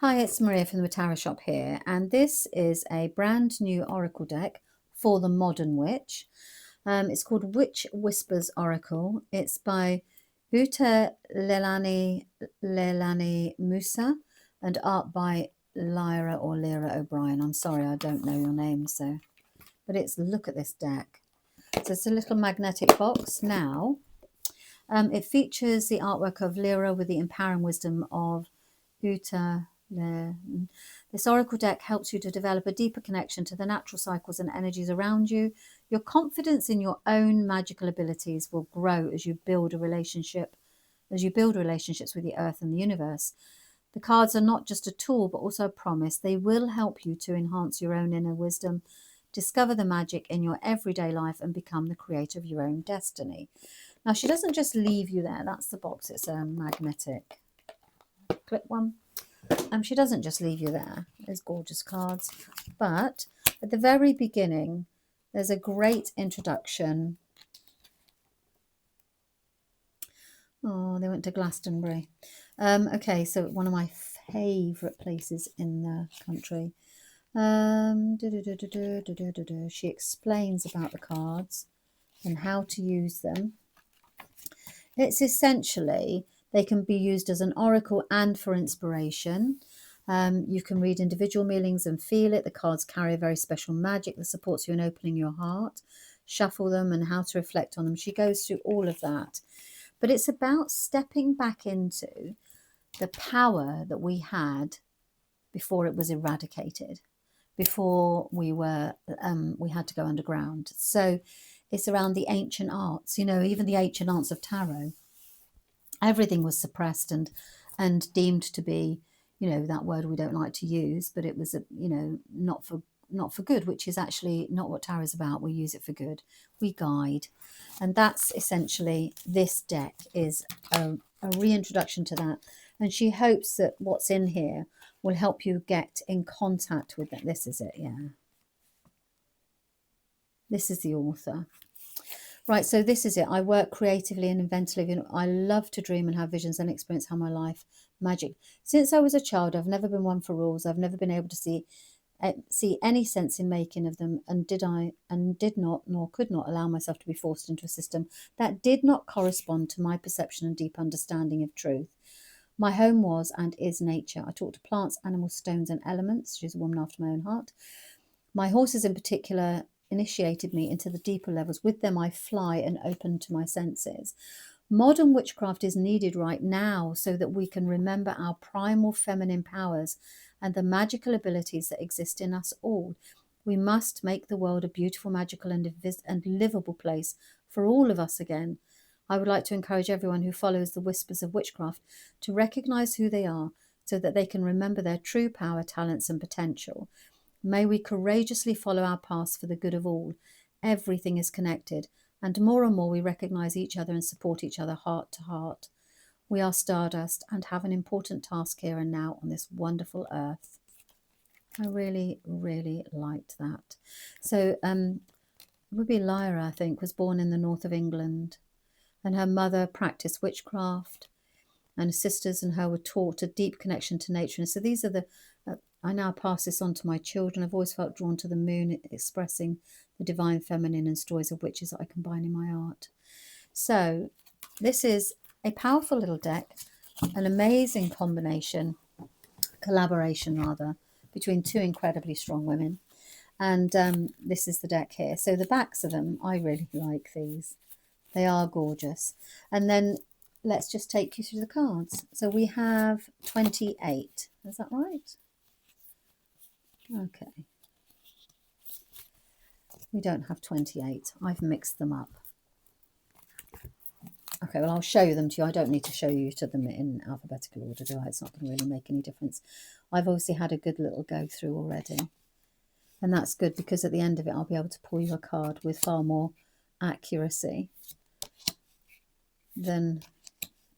Hi, it's Maria from the Tarot Shop here, and this is a brand new oracle deck for the modern witch. It's called Witch Whispers Oracle. It's by Uta Lelani Musa and art by Lyra O'Brien. I'm sorry, I don't know your name, but look at this deck. So it's a little magnetic box now. It features the artwork of Lyra with the empowering wisdom of Uta. This oracle deck helps you to develop a deeper connection to the natural cycles and energies around you. Your confidence in your own magical abilities will grow as you build relationships with the earth and the universe. The cards are not just a tool, but also a promise. They will help you to enhance your own inner wisdom, discover the magic in your everyday life, and become the creator of your own destiny. Now, she doesn't just leave you there. That's the box. It's a magnetic clip one. She doesn't just leave you there. There's gorgeous cards. But at the very beginning, there's a great introduction. Oh, they went to Glastonbury. Okay, so one of my favourite places in the country. She explains about the cards and how to use them. It's essentially, they can be used as an oracle and for inspiration. You can read individual meanings and feel it. The cards carry a very special magic that supports you in opening your heart. Shuffle them and how to reflect on them. She goes through all of that. But it's about stepping back into the power that we had before it was eradicated, before we had to go underground. So it's around the ancient arts, even the ancient arts of tarot. Everything was suppressed and deemed to be, that word we don't like to use, but it was, not for good, which is actually not what tarot is about. We use it for good. We guide. And that's essentially, this deck is a reintroduction to that. And she hopes that what's in here will help you get in contact with it. This is it, yeah. This is the author. Right, so this is it. I work creatively and inventively. I love to dream and have visions and experience how my life magic. Since I was a child, I've never been one for rules. I've never been able to see any sense in making of them, and did not nor could not allow myself to be forced into a system that did not correspond to my perception and deep understanding of truth. My home was and is nature. I talk to plants, animals, stones, and elements. She's a woman after my own heart. My horses in particular initiated me into the deeper levels. With them I fly and open to my senses. Modern witchcraft is needed right now so that we can remember our primal feminine powers and the magical abilities that exist in us all. We must make the world a beautiful, magical, and livable place for all of us again. I would like to encourage everyone who follows the whispers of witchcraft to recognize who they are so that they can remember their true power, talents, and potential. May we courageously follow our paths for the good of all. Everything is connected, and more we recognize each other and support each other heart to heart. We are stardust and have an important task here and now on this wonderful earth. I really, really liked that. So it would be Lyra, I think, was born in the north of England, and her mother practiced witchcraft, and her sisters and her were taught a deep connection to nature. And so these are I now pass this on to my children. I've always felt drawn to the moon, expressing the divine feminine and stories of witches that I combine in my art. So this is a powerful little deck, an amazing collaboration between two incredibly strong women. And this is the deck here. So the backs of them, I really like these. They are gorgeous. And then let's just take you through the cards. So we have 28. Is that right? Okay. We don't have 28. I've mixed them up. Okay, well, I'll show you them to you. I don't need to show you to them in alphabetical order, do I? It's not going to really make any difference. I've obviously had a good little go through already. And that's good because at the end of it, I'll be able to pull you a card with far more accuracy than...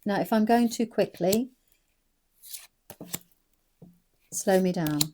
Now, if I'm going too quickly, slow me down.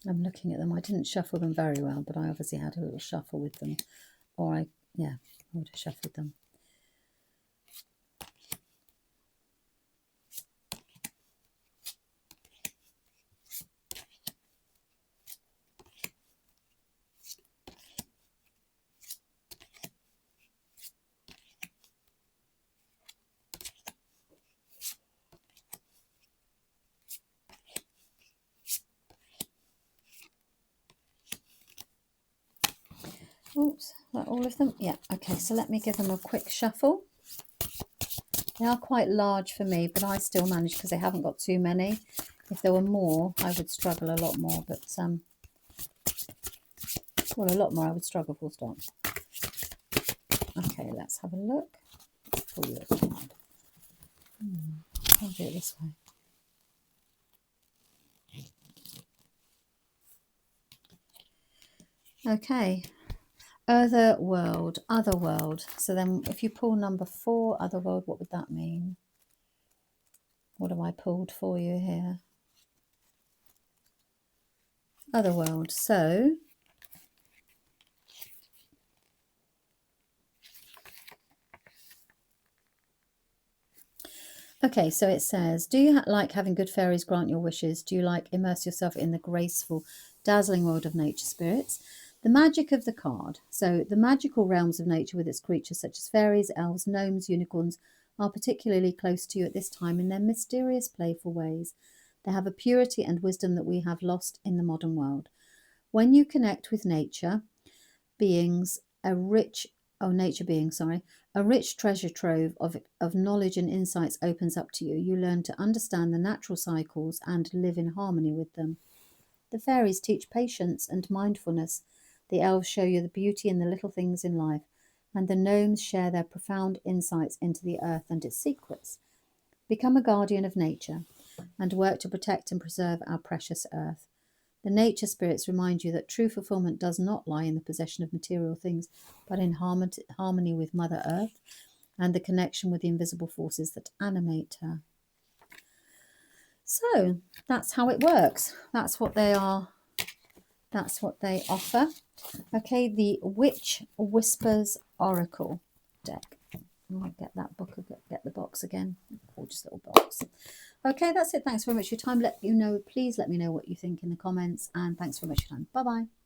I'm looking at them. I didn't shuffle them very well, but I obviously had a little shuffle with them. Or I would have shuffled them. Oops, is that all of them? Yeah, okay, so let me give them a quick shuffle. They are quite large for me, but I still manage because they haven't got too many. If there were more, I would struggle a lot more, but well, a lot more I would struggle, full stop. Okay, let's have a look. Pull you a card. I'll do it this way. Okay, other world. So then if you pull number 4, other world, what would that mean? What have I pulled for you here? Other world. So okay, so it says, do you like having good fairies grant your wishes? Do you like immerse yourself in the graceful, dazzling world of nature spirits? The magic of the card. So the magical realms of nature with its creatures such as fairies, elves, gnomes, unicorns are particularly close to you at this time in their mysterious, playful ways. They have a purity and wisdom that we have lost in the modern world. When you connect with nature beings, a rich treasure trove of knowledge and insights opens up to you. You learn to understand the natural cycles and live in harmony with them. The fairies teach patience and mindfulness. The elves show you the beauty in the little things in life. And the gnomes share their profound insights into the earth and its secrets. Become a guardian of nature and work to protect and preserve our precious earth. The nature spirits remind you that true fulfillment does not lie in the possession of material things, but in harmony with Mother Earth and the connection with the invisible forces that animate her. So that's how it works. That's what they are. That's what they offer. Okay, the Witch Whispers Oracle deck. I'll get that book, get the box again. Gorgeous little box. Okay, that's it. Thanks very much for your time. Please let me know what you think in the comments, and thanks very much for your time. Bye-bye.